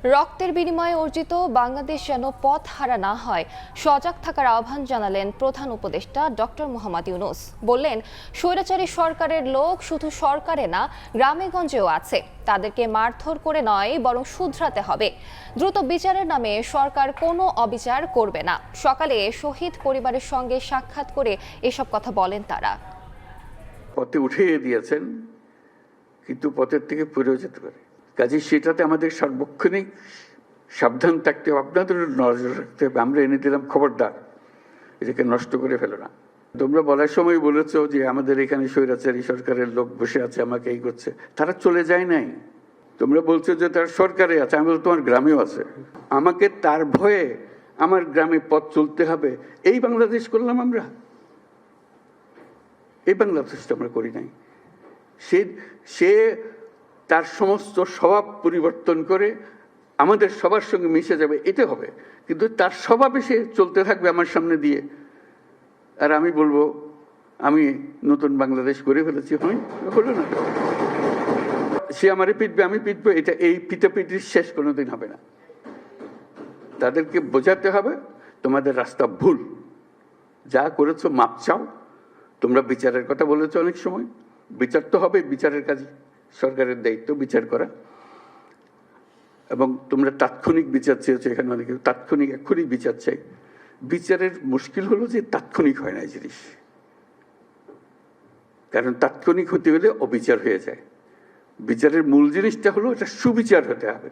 রক্তের বিনিময়ে অর্জিত বাংলাদেশ যেন পথ হারা না হয়, সজাগ থাকার আহ্বান জানালেন প্রধান উপদেষ্টা ডক্টর মোহাম্মদ ইউনূস। বললেন, স্বৈরাচারী সরকারের লোক শুধু সরকারে না, গ্রামে গঞ্জেও আছে। তাদেরকে মারধর করে নয়, বরং শুধরাতে হবে। দ্রুত বিচারের নামে সরকার কোনো অবিচার করবে না। সকালে শহীদ পরিবারের সঙ্গে সাক্ষাৎ করে এসব কথা বলেন তারা। পথে উঠিয়ে দিয়েছেন, কিন্তু পথের থেকে পড়েও যেতে পারে। কাজে সেটাতে আমাদের সার্বক্ষণিক সাবধান থাকতে হবে, আপনাদের নজর রাখতে হবে। আমরা এনে দিলাম, খবরদার এটাকে নষ্ট করে ফেলো না। তোমরা বলার সময় বলেছো যে আমাদের এখানে স্বৈরাচারী সরকারের লোক বসে আছে, আমাকে এই করছে। তারা চলে যায় নাই। তোমরা বলছো যে তার সরকারে আছে, আমি বলছি তোমার গ্রামেও আছে। আমাকে তার ভয়ে আমার গ্রামে পথ চলতে হবে, এই বাংলাদেশ করলাম আমরা। এই বাংলাদেশটা আমরা করি নাই। সে তার সমস্ত স্বভাব পরিবর্তন করে আমাদের সবার সঙ্গে মিশে যাবে, এটা হবে। কিন্তু তার স্বভাবে সে চলতে থাকবে আমার সামনে দিয়ে, আর আমি বলবো আমি নতুন বাংলাদেশ করে ফেলেছি। হলো না, সে আমারে পিটবে, আমি পিটবো। এটা এই পিটাপিটির শেষ কোনোদিন হবে না। তাদেরকে বোঝাতে হবে তোমাদের রাস্তা ভুল, যা করেছো মাপ চাও। তোমরা বিচারের কথা বলেছো অনেক সময়, বিচার তো হবে, বিচারের কাজ সরকারের দায়িত্ব বিচার করা। এবং তোমরা তাৎক্ষণিক বিচার চেয়েছো, এখানে অনেকে তাৎক্ষণিক এক্ষুনি বিচার চাই। বিচারের মুশকিল হলো যে তাৎক্ষণিক হয় না এই জিনিস, কারণ তাৎক্ষণিক হতে হলে অবিচার হয়ে যায়। বিচারের মূল জিনিসটা হলো এটা সুবিচার হতে হবে।